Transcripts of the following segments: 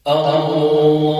الله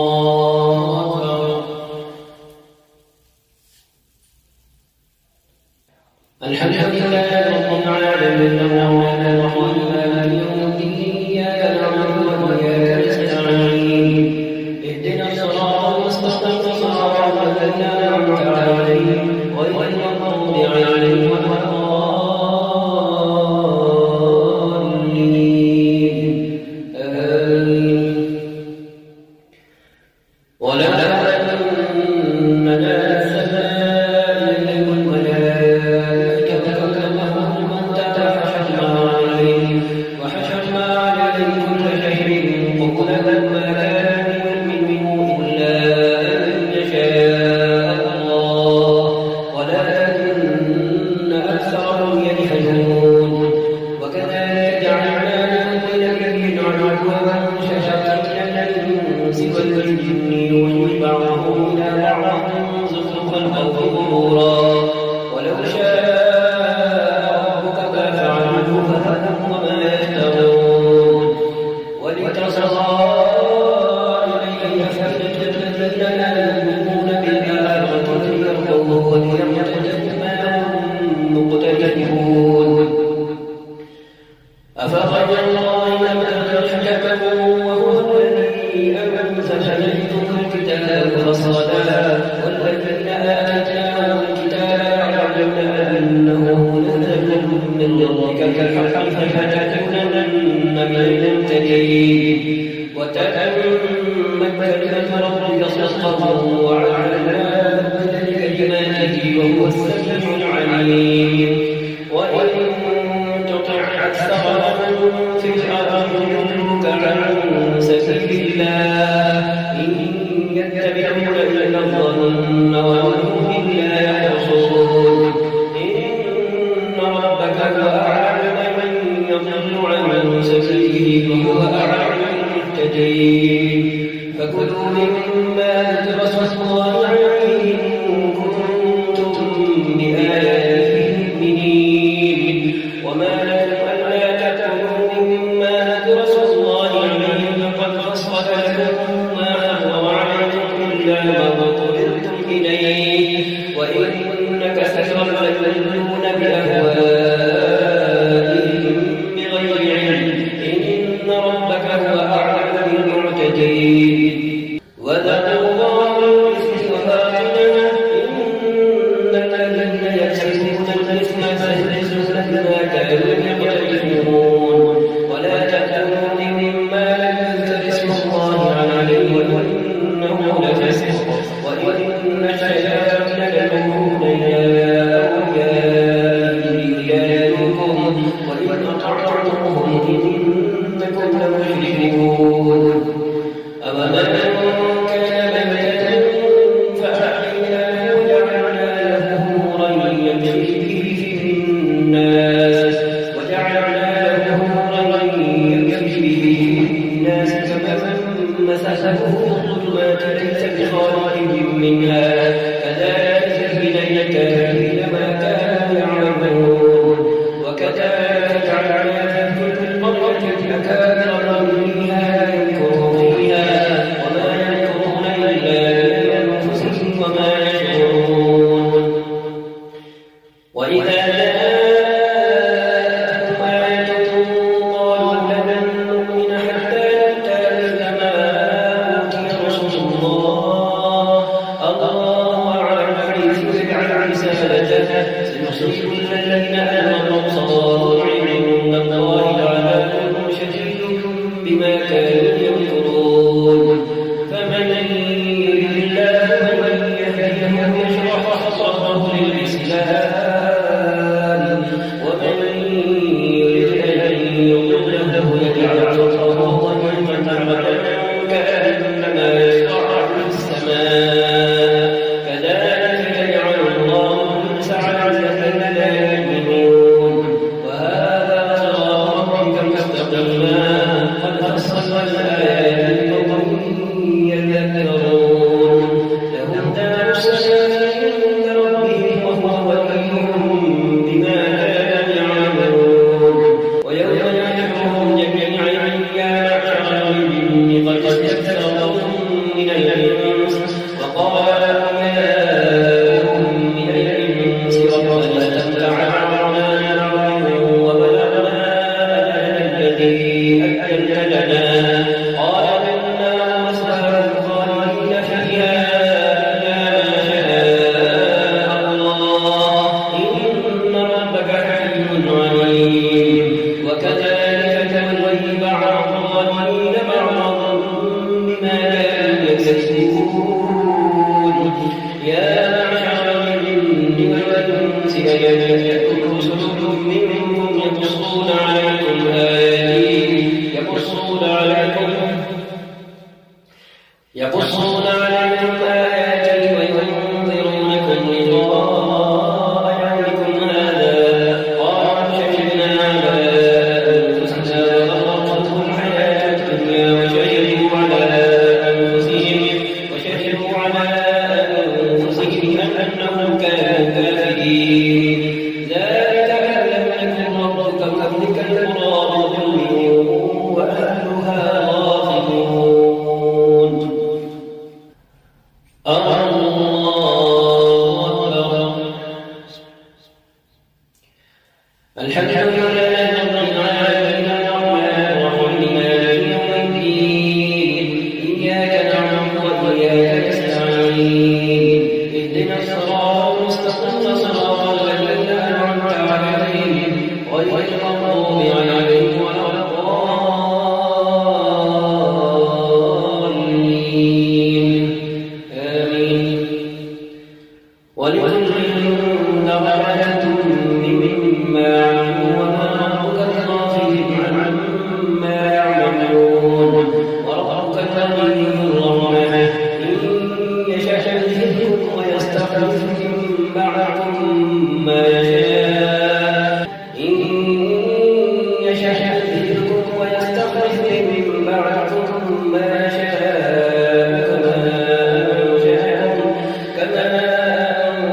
أعلم حيث يجعل عيسى واستكثرتم من الإنس وقال أولياؤهم من الإنس ربنا استمتع بعضنا ببعض وبلغنا الذي أجلت لنا قال إنا مصدر خالدين فيها يقصون عليكم آياتي وينذرونكم لقاء يومكم هذا قالوا شهدنا على أنفسنا وغرتهم الحياة الدنيا وشهدوا على أنفسهم أنهم كانوا كافرين ذلك أن لم يكن ربك مهلك القرى بظلم وأهلها غافلون الحمد لله رب العالمين الرحمن الرحيم مالك يوم الدين إياك نعبد وإياك نستعين اهدنا الصراط المستقيم صراط الذين أنعمت عليهم غير المغضوب عليهم ولا الضالين آمين ولكل درجات مما عملوا وما ربك بغافل عما يعملون وربك الغني الرحمن إن يشاء يذهبكم ويستخلف من بعدكم ما يشاء إن يشاء يذهبكم ويستخلف من بعدكم ما يشاء كما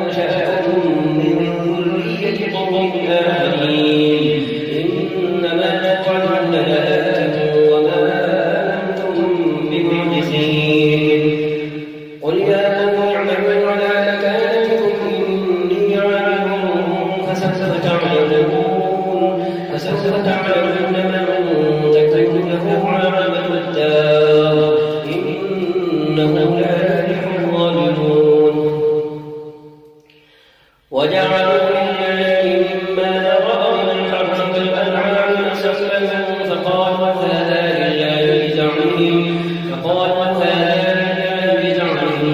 أنشأكم من ذرية قوم آخرين إنما توعدون لآت وما أنتم بمعجزين قل يا قوم اعملوا على مكانتكم إني عامل فسوف تعلمون من تكون له عاقبة الدار إنه لا يفلح الظالمون وجعلوا لله مما ذرأ من الحرث والأنعام نسلا فقالوا هذا لله بزعمهم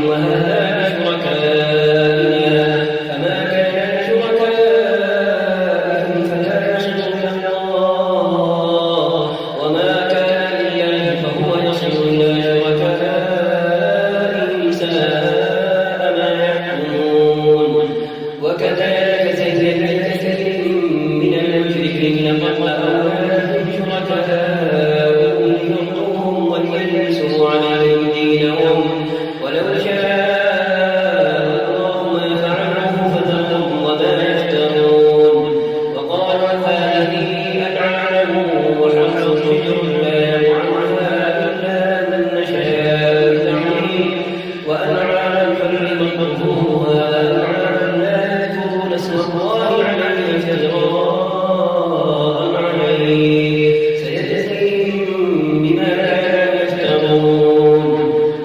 وهذا لشركائنا فما كان لشركائهم فلا يصل إلى الله وما كان لله فهو يصل إلى شركائهم ساء ما يحكمون وكذلك زين لكثير من المشركين قتل أولادهم شركاءهم ليضلوهم وليلبسوا عليهم دينهم ولو شاء الله ما فعله فذرهم وما يفترون وقالوا هذه أنعام وحرث حجر لا يطعمها إلا من نشاء بزعمهم وأنعام حرمت ظهورها وأنعام لا يذكرون اسم الله عليه افتراء عليه سيجزيهم بما كانوا يفترون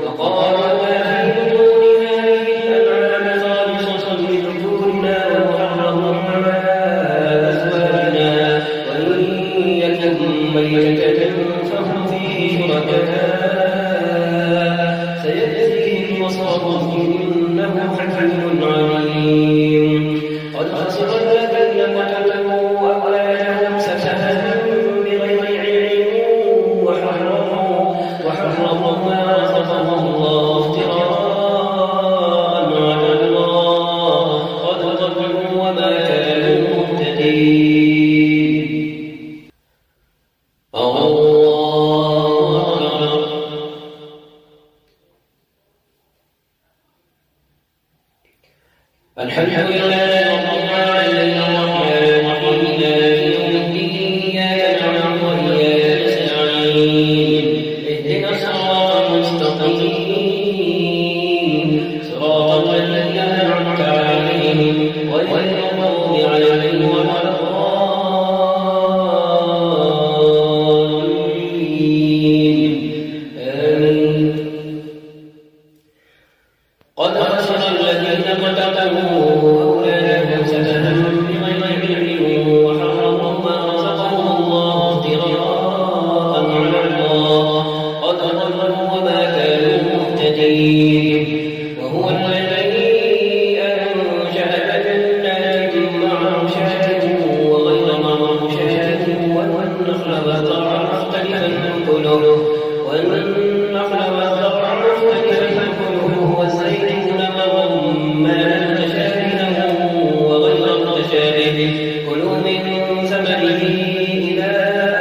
وقالوا ما في بطون هذه الأنعام خالصة لذكورنا ومحرم على أزواجنا وإن يكن ميتة فهم فيه شركاء سيجزيهم وصفهم إنه حكيم عليم قد خسر الذين قتلوا أولادهم سفها بغير علم وحرموا ما رزقهم الله افتراء على الله قد ضلوا وما كانوا مهتدين الله أكبر الحمد لله رب العالمين الرحمن الرحيم مالك يوم الدين إياك نعبد وإياك نستعين اهدنا الصراط مستقيم صراط الذين أنعمت عليهم غير المغضوب عليهم ولا الضالين آمين. قد خسر الذين قتلوا أولادهم سفها بغير علم وحرموا ما رزقهم الله افتراء على الله قد ضلوا وما كانوا مهتدين. وهو الذي أنشأ جنات معروشات وغير معروشات والنخل والزرع مختلفا أكله والزيتون والرمان متشابها وغير متشابه كلوا من ثمره إذا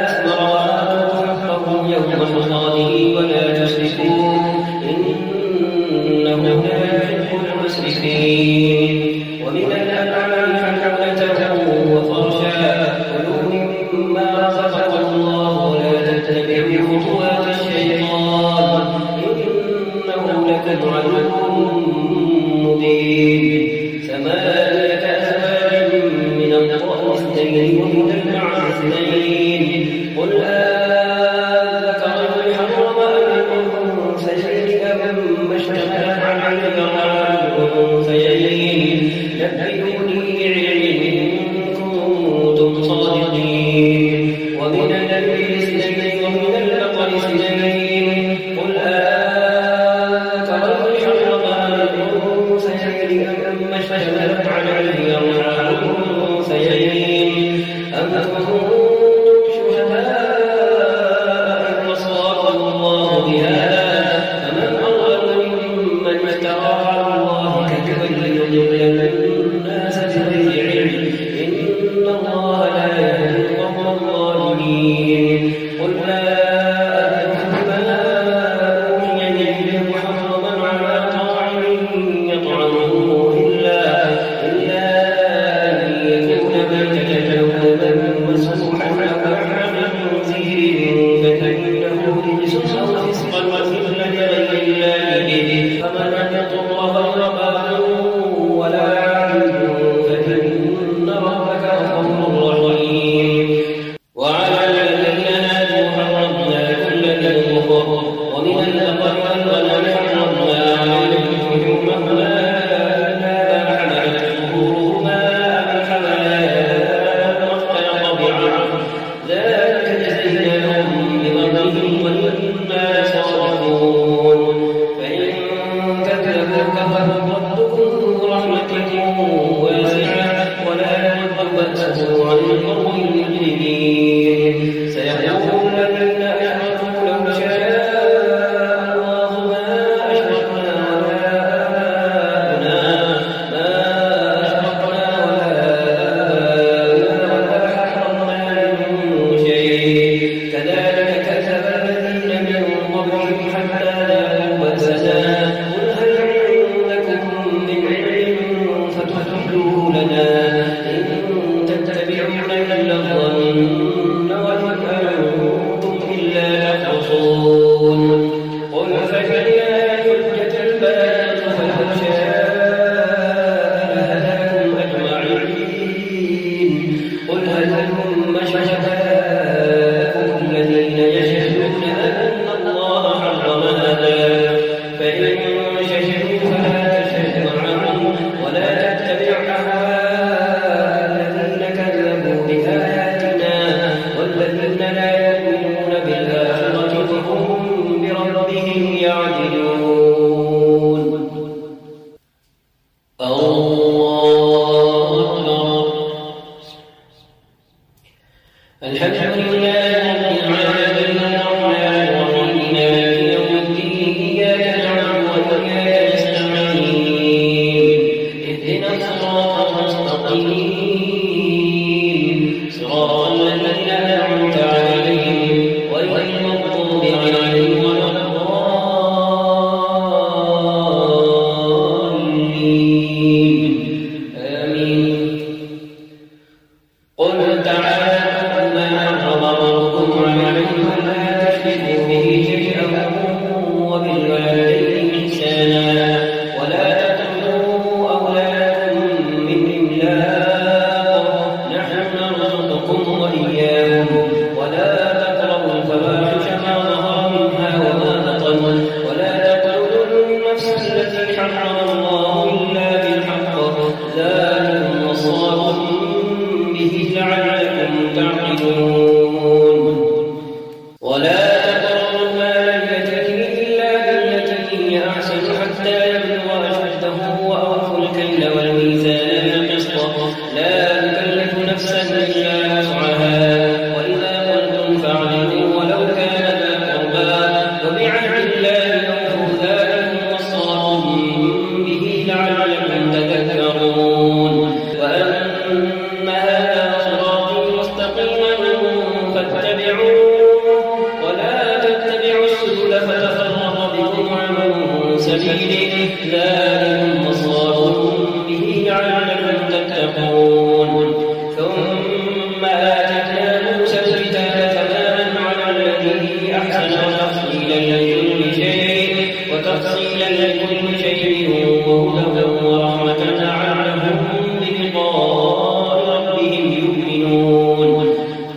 أثمر وآتوا حقه يوم حصاده ولا تسرفوا إنه لا يحب المسرفين. ومن الأنعام حمولة وفرشا كلوا مما رزقكم الله ولا تتبعوا خطوات الشيطان إنه لكم عدو مبين. 8 أزواج من الضأن اثنين ومن المعز اثنين قل أذكرين حرم أم الأنثيين أم اشتملت عليه الأنثيين نبئوني بعلم إن كنتم صادقين. ومن الإبل اثنين ومن البقر اثنين قل أذكرين حرم أم الأنثيين أم اشتملت عليه الأنثيين أم كنتم شهداء إذ وصاكم الله بهذا فمن أظلم ممن افترى على الله كذبا ليضل الناس بغير علم إن الله لا يهدي القوم الظالمين. قل لا أدرك ما أوحي إليه محرما على طاعم يطعمه إلا أن يكون ميتة أو دما مسفوحا أو لحم خنزير فإنه رجس أو فسقا وأهل لغير الله به فمن يضر غير باغ ولا عاد فإن ربك غفور رحيم. وعلى الذين هادوا حرمنا كل ذي ظفر ومن البقر والغنم حرمنا عليهم شحومهما إلا ما حملت ظهورهما أو الحوايا أو اختلط بعظم ذلك جزيناهم ببغيهم وإنا صادقون. فإن كذبوك فربكم ذو رحمة واسعة ولا يرد بأسه عن القوم المجرمين. سيقول الذين أشركوا لو شاء الله ما أشركنا ولا آباؤنا ولا حرمنا من شيء كذلك كذب الذين من قبلهم حتى ذاقوا بأسنا قل هل عندكم من علم فتخرجوه لنا إن تتبعون إلا الظن وإن أنتم إلا تخرصون. قل فلله الحجة البالغة فلو شاء لهداكم أجمعين. قل هلم شهداءكم الذين يشهدون أن الله حرم هذا وبالوالدين إحسانا ولا تقتلوا أولادكم من إملاق نحن نرزقكم وإياهم ولا تقربوا الفواحش ما ظهر منها وما بطن ولا تقتلوا النفس التي حرم الله إلا بالحق ذلكم وصاكم به لعلكم تعقلون ولا تقربوا المال اليتيم إلا بالتي هي أحسن حتى يبلغ أشده وأوفوا الكيل والميزان بالقسط لا نكلف نفسا إلا وسعها وإذا قلتم فاعدلوا ولو كان ذا قربى وبعهد الله أوفوا ذلكم وصاكم به لعلكم تذكرون وأن هذا صراطي مستقيما فاتبعوه ولا تتبعوا السبل فتفرق بكم عن سبيله ذلكم وصاكم به لعلكم تتقون ثم آتينا موسى الكتاب تماما على الذي أحسن وتفصيلا لكل شيء وهدى ورحمة لعلهم بلقاء ربهم يؤمنون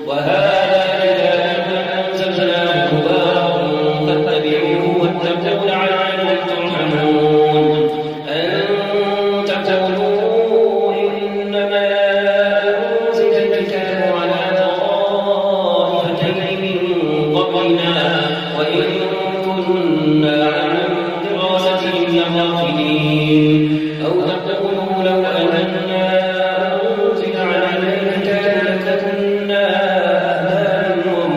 وهذا كتاب أنزلناه مبارك فاتبعوه واتقوا لعلكم ترحمون أن تقولوا إنما أنزل الكتاب على طائفتين من قبلنا وإن كنا عن دراستهم لغافلين أو تقولوا لو أننا أنزل علينا الكتاب لكنا أهدى منهم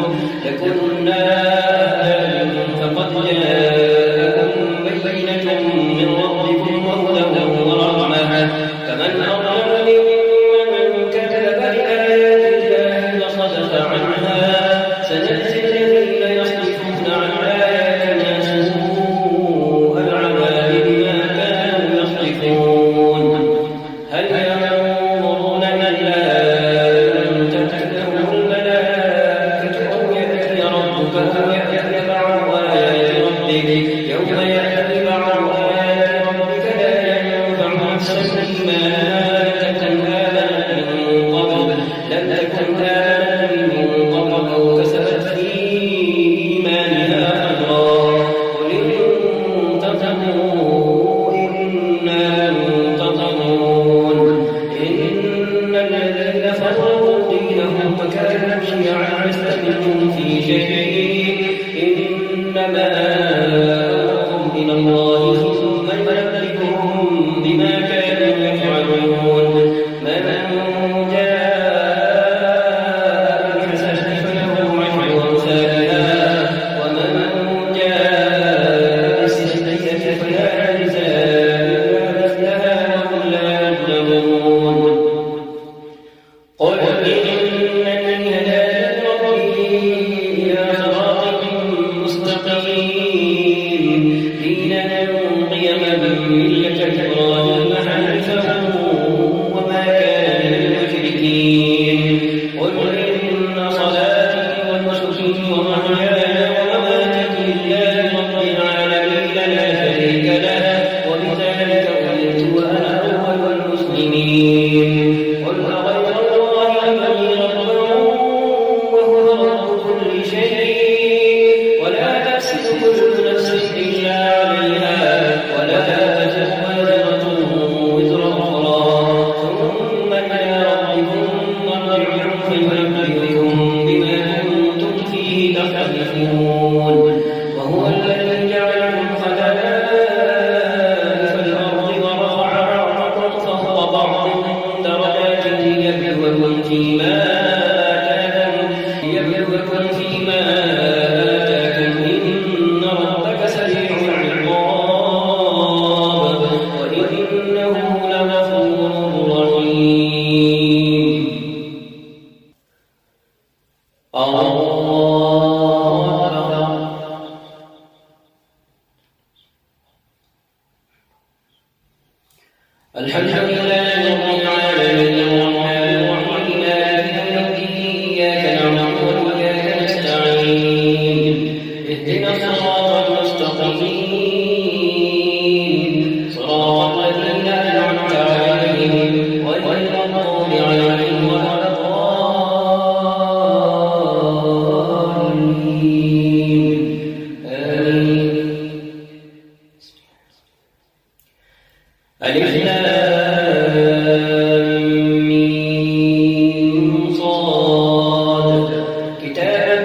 فقد جاءكم بينة من ربكم وهدى ورحمة فمن أظلم ممن كذب بآيات الله وصدف عنها سنجزي الذين يصدفون عن آياتنا سوء العذاب بما كانوا يصدفون هل ينظرون إلا أن تأتيهم الملائكة أو يأتي ربك أو يأتي بعض آيات ربك يوم يأتي بعض آيات ربك لا ينفع نفسا إيمانها لم تكن آمنت من قبل أو كسبت في إيمانها خيرا قل انتظروا إنا منتظرون إن الذين فرقوا دينهم وكانوا شيعا لست منهم في شيء إنما أمرهم إلى الله ثم ينبئهم بما كانوا يفعلون من جاء بالحسنة فله عشر أمثالها ومن جاء بالسيئة فلا يجزى إلا مثلها وهم لا يظلمون قل إنني هداني ربي إلى صراط مستقيم دينا قيما ملة إبراهيم حنيفا وما كان من المشركين قل إن صلاتي ونسكي ومحياي ومماتي لله رب العالمين لا شريك له وبذلك أمرت وأنا أول المسلمين قل أغير الله أبغي ربا وهو رب كل شيء ولا تكسب كل نفس إلا عليها ولا تزر وازرة وزر أخرى ثم إلى ربكم مرجعكم فينبئكم بما كنتم فيه تختلفون وهو الذي جعلكم خلائف الأرض ورفع بعضكم فوق بعض درجات ليبلوكم فيما آتاكم إن ربك سريع العقاب وإنه لغفور رحيم الله أكبر الحمد لله رب العالمين الرحمن الرحيم مالك يوم الدين إياك نعبد وإياك نستعين اهدنا الصراط المستقيم ألف لام ميم صاد كتاب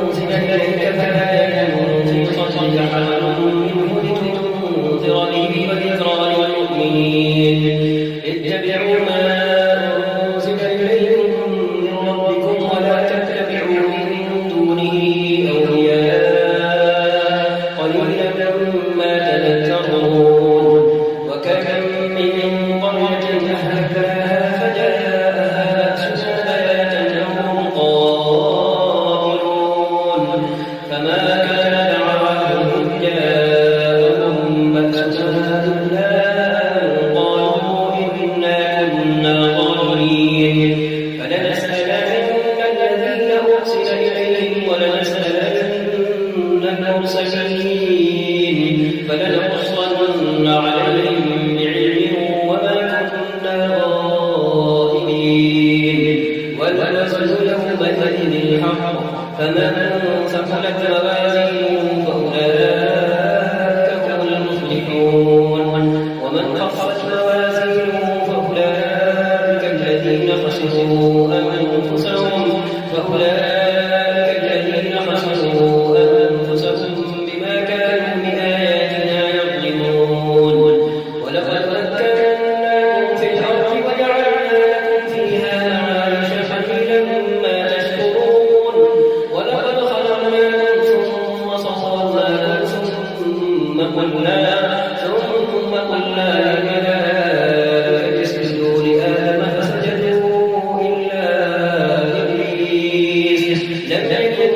أنزل إليك فلا يكن في صدرك حرج منه لتنذر به وذكرى للمؤمنين اتبعوا ما أنزل إليكم من ربكم ولا تتبعوا من دونه أولياء قليلا ما تذكرون وكم من قرية أهلكناها فجاءها بأسنا بياتا أو هم قائلون فما كان دعواهم إذ جاءهم بأسنا إلا أن قالوا إنا كنا ظالمين فلنسألن الذين أرسل إليهم ولنسألن المرسلين فلنقصن عليهم بعلم وما كنا غائبين والوزن يومئذ الحق فمن ثقلت موازينه فأولئك هم المفلحون ومن خفت موازينه فأولئك الذين خسروا أنفسهم بما كانوا بآياتنا يظلمون ولقد مكناكم في الأرض وجعلنا لكم فيها معايش قليلا ما تشكرون ولقد خلقناكم ثم صورناكم ثم قلنا للملائكة اسجدوا لآدم فسجدوا إلا إبليس لم يكن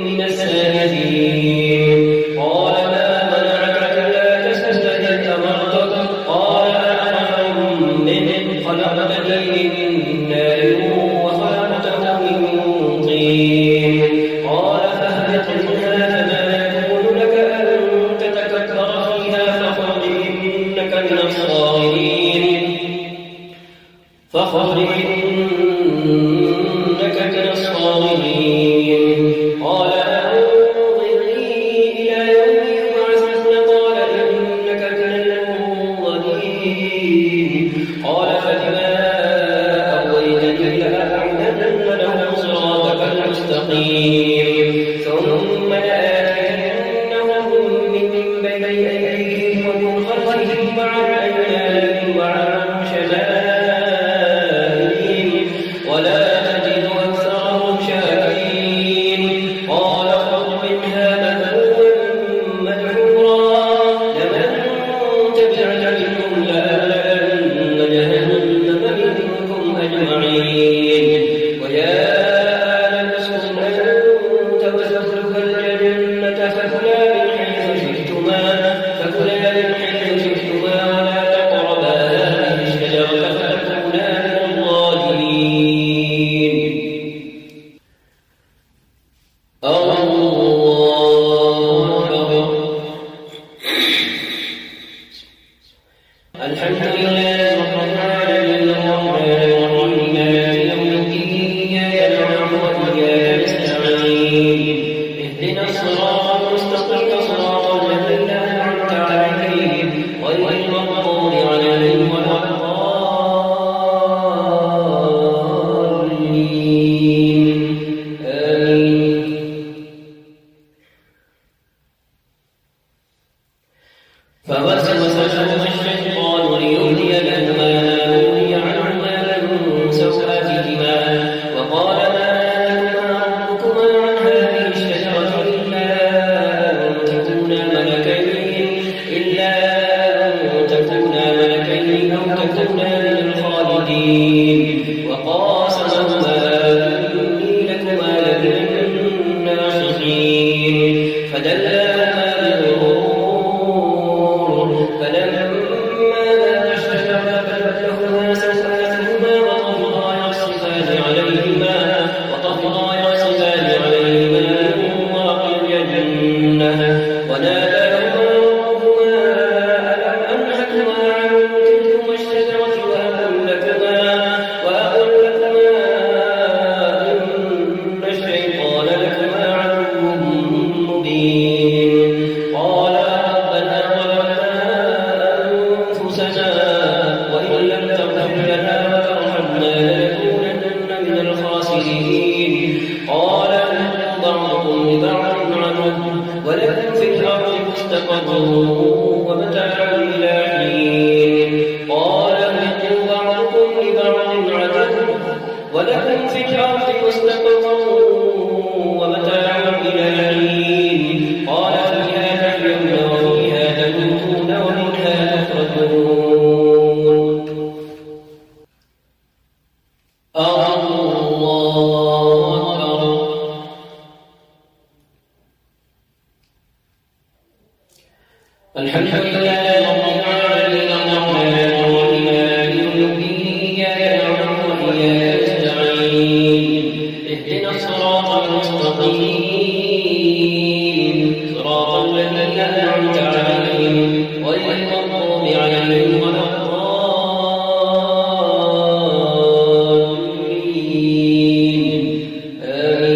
من الساجدين قال ما منعك ألا تسجد إذ أمرتك قال أنا خير منه خلقتني من نار وخلقته من طين قال فاهبط منها فما يكون لك أن تتكبر فيها فاخرج إنك من الصاغرين قال أنظرني إلى يوم يبعثون قال إنك من المنظرين قال فبما أغويتني لأقعدن لهم صراطك المستقيم ثم لآتينهم من بين أيديهم ومن خلفهم وعن أيمانهم وعن شمائلهم ولا تجد أكثرهم شاكرين قال اخرج منها مذءوما مدحورا لمن تبعك منهم لأملأن جهنم منكم أجمعين ويا آدم اسكن أنت وزوجك الجنة فكلا من حيث شئتما ولا تقربا هذه الشجرة فتكونا من الظالمين الله أكبر الحمد لله رب العالمين الرحمن الرحيم مالك يوم الدين إياك نعبد وإياك نستعين اهدنا الصراط المستقيم صراط الذين أنعمت عليهم غير المغضوب عليهم ولا الضالين آمين فوسوس لهما الشيطان ليبدي لهما ما نهي عنهما من سوآتهما وقال ما نهاكما ربكما عن هذه الشجرة إلا أن تكونا ملكين أو تكونا من الخالدين وقاسمهما إني لكما لمن الناصحين فدلاهما بغرور فلما مستقر ومتاع إلى حين. قال اهبطوا بعضكم لبعض عدو ولكم في الأرض مستقر ومتاع إلى حين. قال فيها تحيون وفيها تموتون ومنها تخرجون. الحمد لله رب العالمين الرحمن الرحيم مالك يوم الدين إياك نعبد وإياك نستعين اهدنا الصراط المستقيم صراط الذين أنعمت عليهم غير المغضوب عليهم ولا الضالين آمين.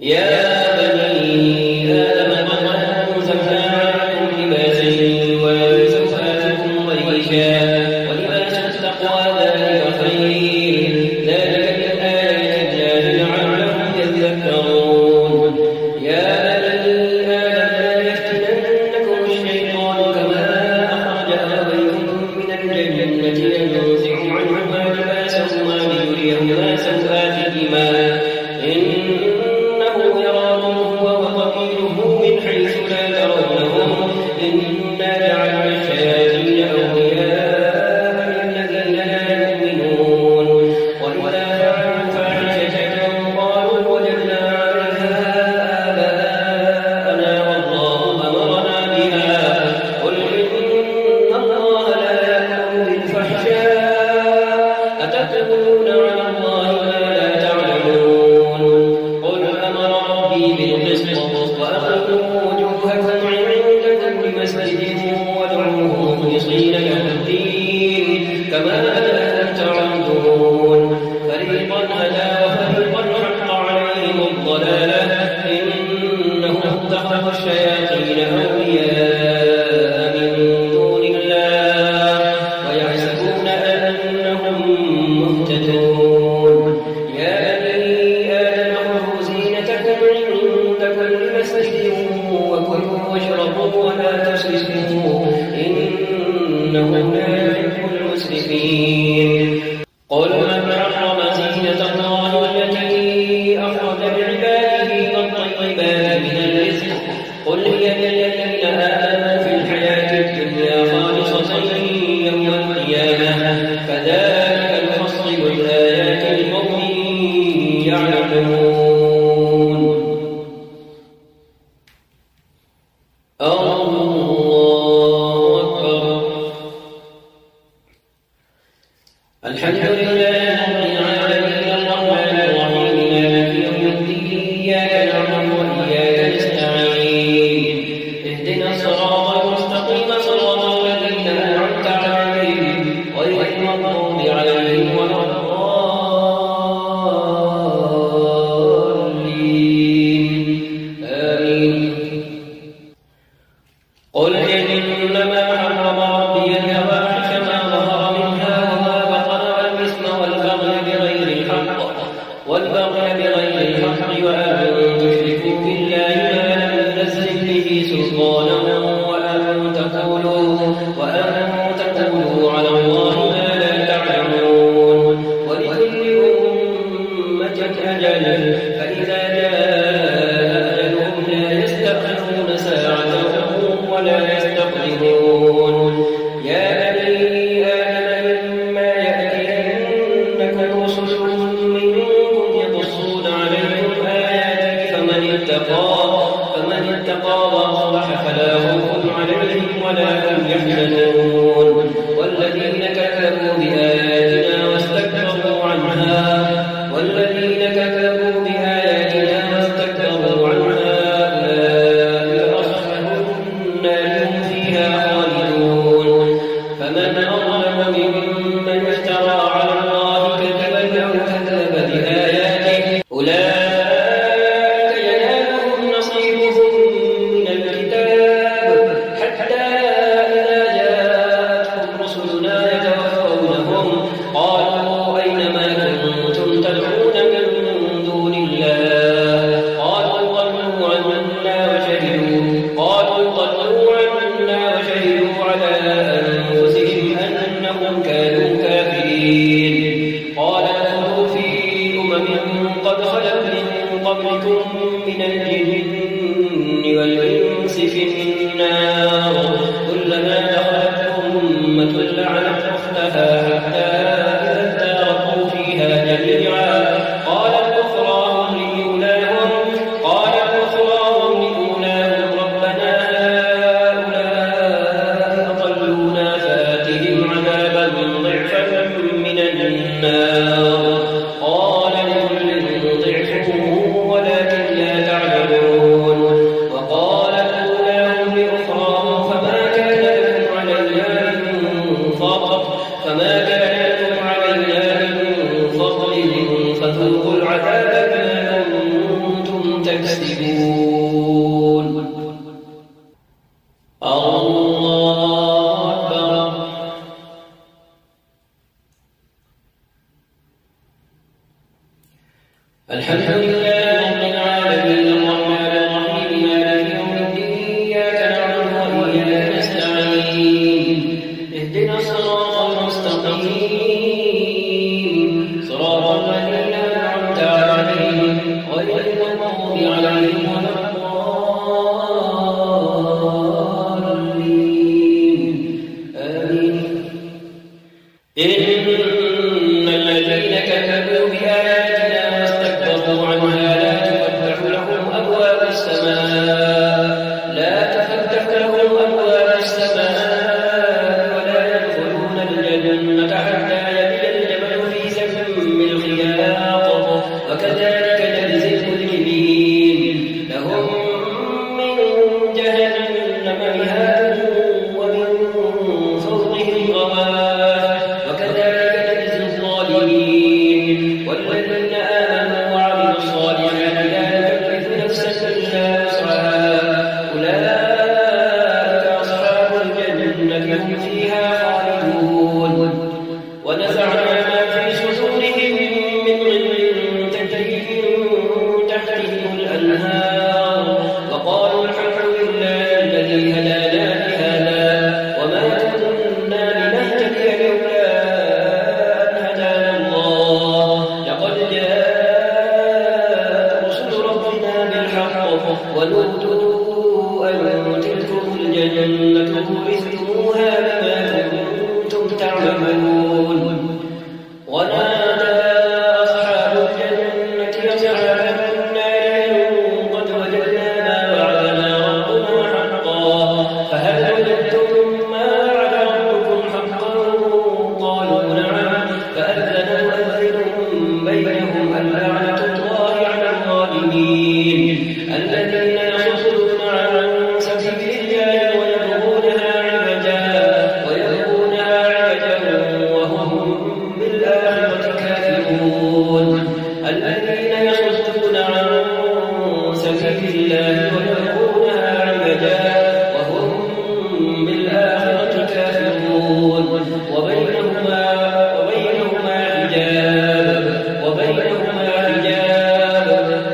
يا المرسلين قال ادخلوا في قد خلت من قبلكم من الجن والإنس في النار كلما دخلت أمة لعنت أختها حتى إذا اداركوا فيها جميعا قالت أخراهم لأولاهم ربنا هؤلاء أضلونا فآتهم عذابا ضعفا من النار قال لكل ضعف ولكن لا تعلمون وقالت أولاهم لأخراهم فما كان لكم علينا من فضل فذوقوا العذاب بما كنتم تكسبون. الله أكبر. الحمد لله رب العالمين الرحمن الرحيم مالك يوم الدين إياك نعبد وإياك نستعين اهدنا الصراط المستقيم صراط الذين أنعمت عليهم غير المغضوب عليهم ولا الضالين آمين. إن الذين كذبوا بآياتنا واستكبروا عنها لا تفتح لهم أبواب السماء ولا يدخلون الجنة حتى يلج الجبل في سم الخياط وكذلك نجزي المجرمين لهم من جهنم مهاد ومن فوقهم غواش وكذلك نجزي الظالمين والذين آمنوا وعملوا الصالحات لا نكلف نفسا إلا وسعها أولئك أصحاب الجنة هم فيها خالدون. ونزعنا ما في صدورهم من غل تجري من تحتهم الأنهار وقالوا الحمد لله الذي هدانا لهذا وما كنا لنهتدي لولا أن هدانا الله لقد جاءت رسل ربنا بالحق ونودوا أن تلكم الجنة أورثتموها بما كنتم تعملون. ونادى أصحاب الجنة أصحاب النار قد وجدنا ما وعدنا ربنا حقا فهل وجدتم ما وعد ربكم حقا قالوا نعم فأذن مؤذن بينهم اللعنة الله على الظالمين الذين يصدون عن سبيل الله ويبغونها عوجا وهم بالآخرة كافرون. الذين يصدون عن سبيل الله ويبغونها عوجا وهم بالآخرة كافرون وبينهما حجاب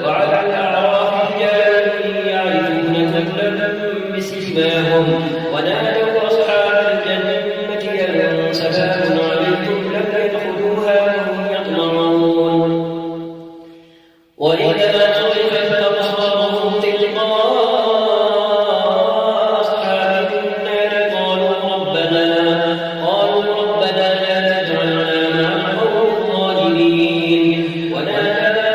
وعلى الأعراف رجال يعرفون كلا بسيماهم ونادوا أصحاب الجنة أن سلام عليكم لم يدخلوها وهم يطمعون. وإذا صرفت أبصارهم تلقاء أصحاب النار قالوا ربنا لا تجعلنا مع القوم الظالمين. ونادى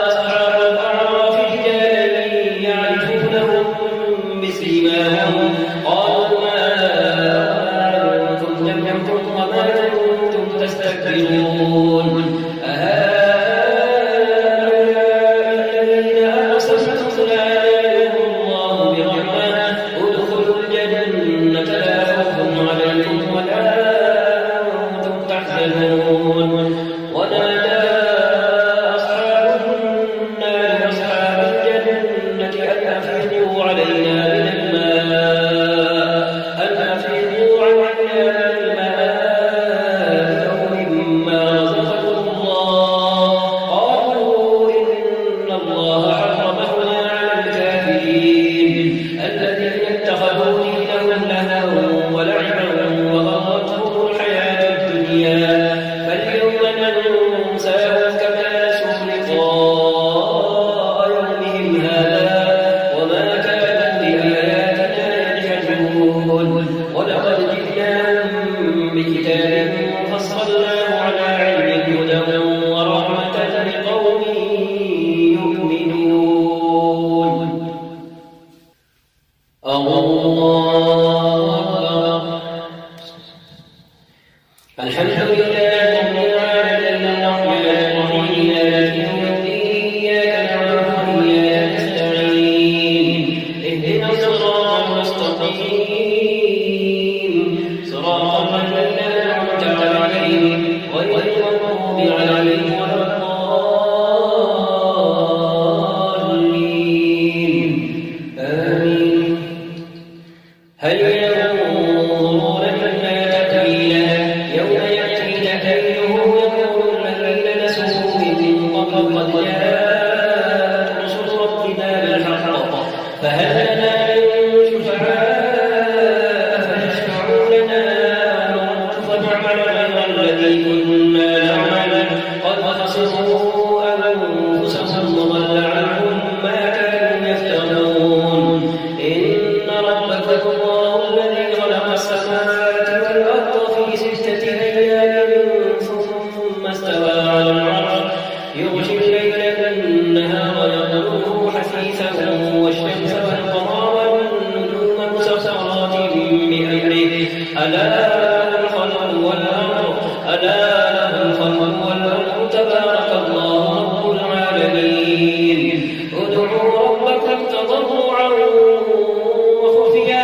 أصحاب الأعراف رجالا يعرفونهم بسيماهم قالوا ما أنتم جمعتم وما كنتم تستكبرون الذين أقسمتم لا ينالهم الله برحمة ادخلوا الجنة لا خوف عليكم ولا أنتم تحزنون. ونادى أصحاب النار أصحاب الجنة أن أفيضوا علينا من الماء أو مما الله أكبر. الحمد لله رب العالمين الرحمن الرحيم مالك يوم الدين إياك نعبد وإياك نستعين اهدنا الصراط المستقيم صراط الذين أنعمت عليهم غير المغضوب عليهم ولا الضالين آمين. هل ينظرون إلا تأويله يوم يأتي تأويله يقول الذين نسوه من قبل قد جاءت رسل ربنا بالحق فهل لنا من شفعاء فيشفعوا لنا فنعمل غير الذي كنا نعمل قد خسروا أنفسهم وضل عنهم ما كانوا يفترون. إن ربك الله الذي خلق السماوات والأرض في 6 أيام ثم استوى على العرش يغشي الليل النهار يطلبه حثيثا والشمس والقمر والنجوم مسخرات بأمره ألا له الخلق والأمر تبارك الله رب العالمين. ادعوا ربكم تضرعا وخفية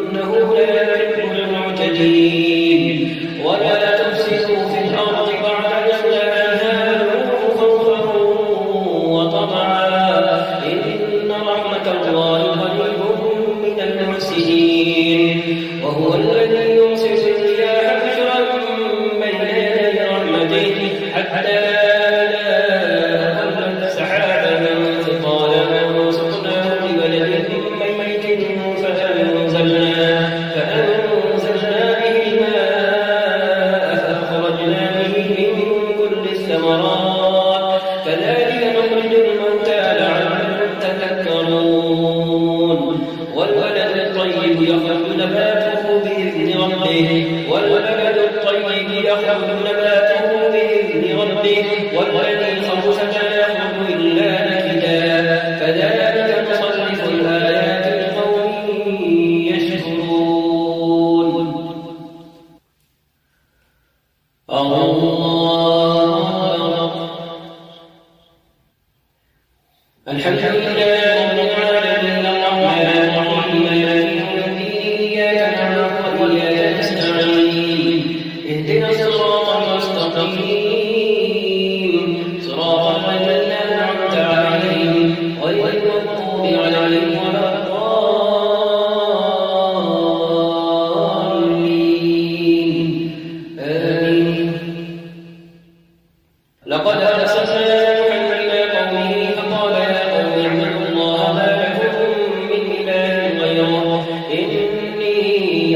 إنه لا يحب المعتدين. ولا تفسدوا في الأرض بعد إصلاحها وادعوه خوفا وطمعا إن رحمة الله قريب من المحسنين. وهو الذي يرسل الرياح بشرا بين يدي رحمته حتى فأنزلنا به الماء فأخرجنا به من كل الثمرات كذلك نخرج الموتى لعلكم تذكرون. والبلد الطيب يخرج نباته بإذن ربه والذي خبث لا يخرج إلا نكدا كذلك نصرف الآيات لقوم يشكرون. الله الحمد لله رب العالمين الرحمن الرحيم مالك يوم الدين إياك نعبد وإياك نستعين اهدنا الصراط المستقيم صراط الذين أنعمت عليهم غير المغضوب عليهم ولا الضالين آمين. لقد أرسلنا نوحا إلى قومه فقال يا قوم اعبدوا الله ما لكم من إله غيره إني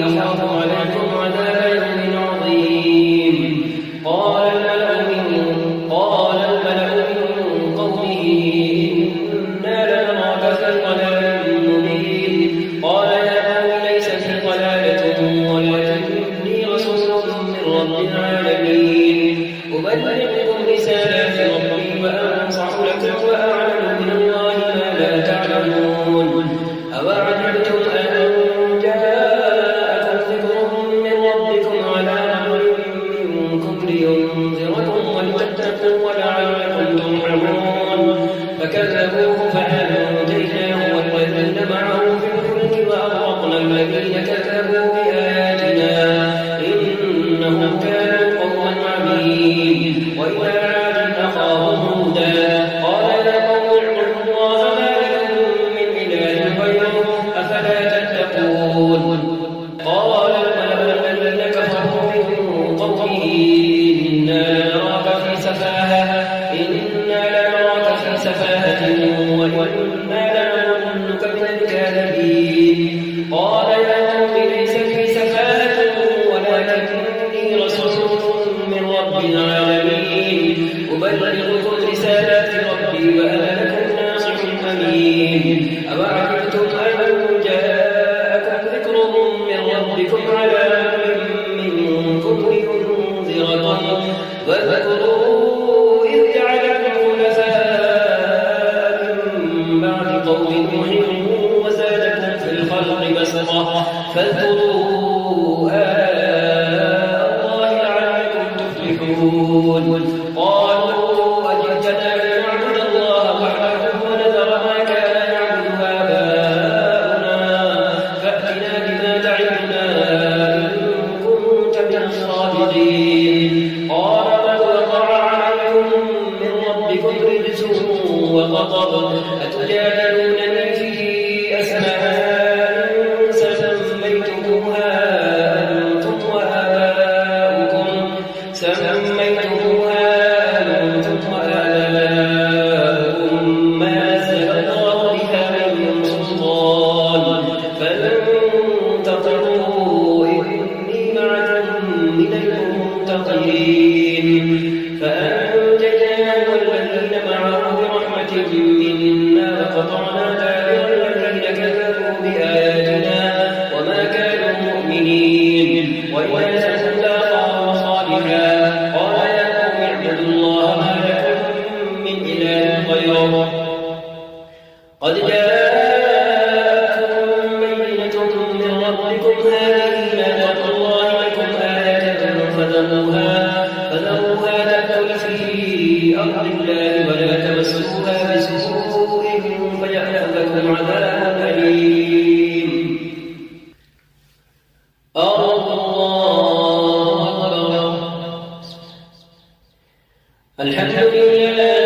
أخاف عليكم عذاب يوم عظيم. قال الملأ من قومه إنا لنراك في ضلال مبين. قال يا قوم ليس في ضلالة ولكني رسول من رب العالمين أبلغكم رسالات ربي وأنصح لكم وأعلم من الله ما لا تعلمون. أوعجبتم أن جاءكم ذكر من ربكم على رجل منكم لينذركم ولتتقوا ولعلكم ترحمون. فكذبوه فأنجيناه والذين معه في الفلك وأغرقنا الذين كذبوا بآياتنا إنهم كانوا قوما عمين. وإلى عاد أخاهم هودا قال يا قوم اعبدوا الله ما لكم من إله غيره أفلا تتقون. قال الملأ الذين كفروا من قومه إنا لنراك في سفاهة وإنا لنظنك من الكاذبين. قال يا قوم ليس في سفاهة ولكني رسول من رب العالمين أبلغكم رسالات ربي وأنا لكم ناصح أمين. أوعجبتم أن جاءكم ذكر من ربكم على رجل منكم لينذركم واذكروا إذ جعلكم خلفاء فاذكروا آلاء الله لعلكم تفلحون قالوا أجئتنا لنعبد الله وحده ونذر ما كان يعبد آباؤنا فأتنا بما تعدنا إن كنت من الصادقين قال ما وقع عليكم من ربكم رجس وغضب أتجادلونني في أسماء قد جاءتكم بينة من ربكم هذه ناقة الله لكم آية فذروها تأكل في أرض الله ولا تمسوها بسوء فيأخذكم عذاب أليم. الله أكبر. الحمد لله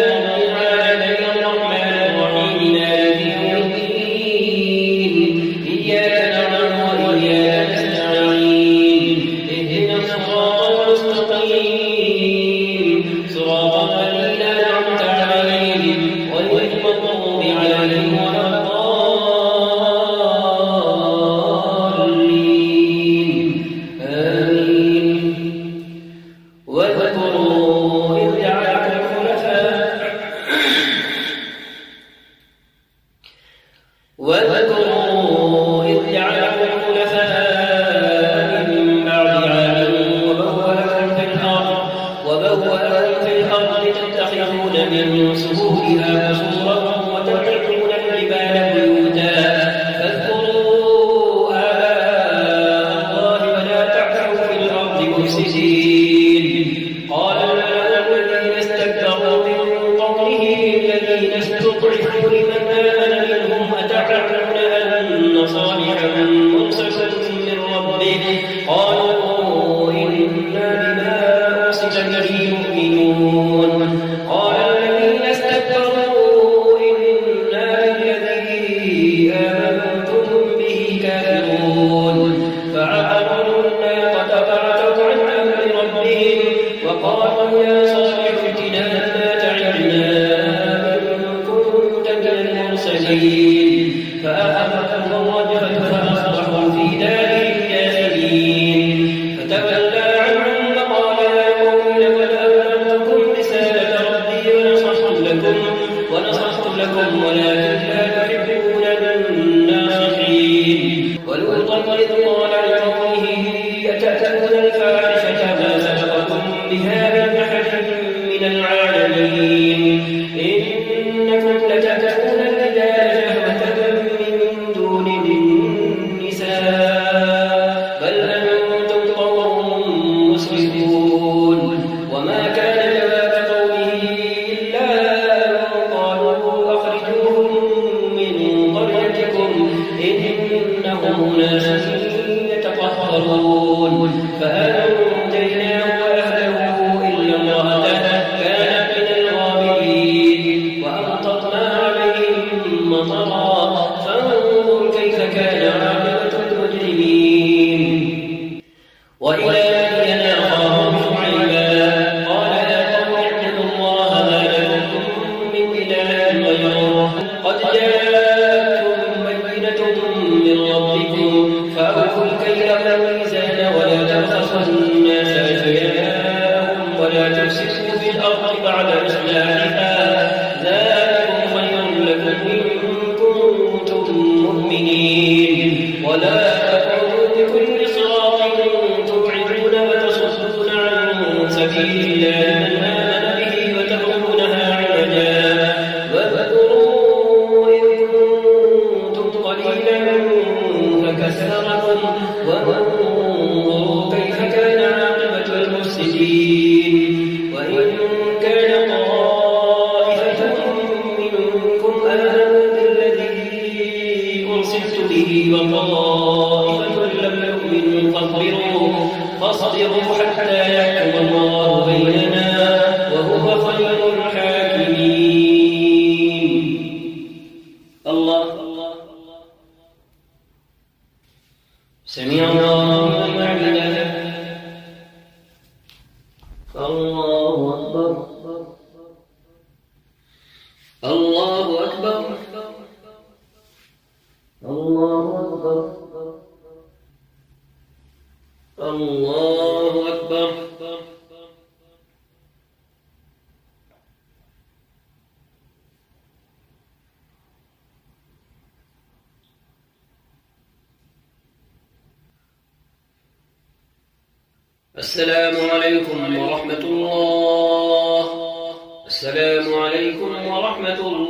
واذكروا إذ جعلكم خلفاء من بعد عاد وبوأكم في الأرض تتخذون من سهولها قصورا وتتخذون الجبال بيوتا فاذكروا آلاء الله ولا تعثوا في الأرض مفسدين. قال الملأ الذين استكبروا من قومه الذين استضعفوا لمن آمن منهم أتعلمون أن صالحا مرسل من ربه قالوا إنا بما أرسل به مؤمنون. قال الذين استكبروا إنا بالذي آمنتم به كافرون. فعقروا الناقة فعتوا عن أمر ربهم وقالوا يا صالح ائتنا بما تعدنا إن كنت من المرسلين. فأخذتهم الرجفة فأصبحوا في دارهم جاثمين. فتولى عنهم فقال يا قوم لقد أبلغتكم رسالة ربي ونصحت لكم ولكن لا تحبون الناصحين. ولوطا إذ قال لقومه أتأتون الفاحشة ما سبقكم بها من أحد من العالمين إنكم لتأتون الرجال شهوة من دون النساء بل أنتم قوم مسرفون. وما كان جواب قومه إلا أن قالوا أخرجوهم من قريتكم إنهم أناس يتطهرون. فأنجيناه وأهله إلا امرأته كانت من الغابرين وأمطرنا عليهم مطرا فانظر كيف كان عاقبة المجرمين. وإلى مدين أخاهم شعيبا قال يا قوم اعبدوا الله ما لكم من إله غيره قد جاءتكم بينة من ربكم فأوفوا الكيل والميزان ولا تبخسوا الناس أشياءهم ولا تفسدوا في الأرض بعد إصلاحها ذلكم خير لكم إن كنتم مؤمنين. ولا تقعدوا بكل صراط تبعدون وتصدون عن سبيل الله من آمن به وتبغونها عوجا واذكروا إذ الله أكبر الله أكبر الله أكبر. السلام عليكم ورحمة الله. السلام عليكم ورحمة الله.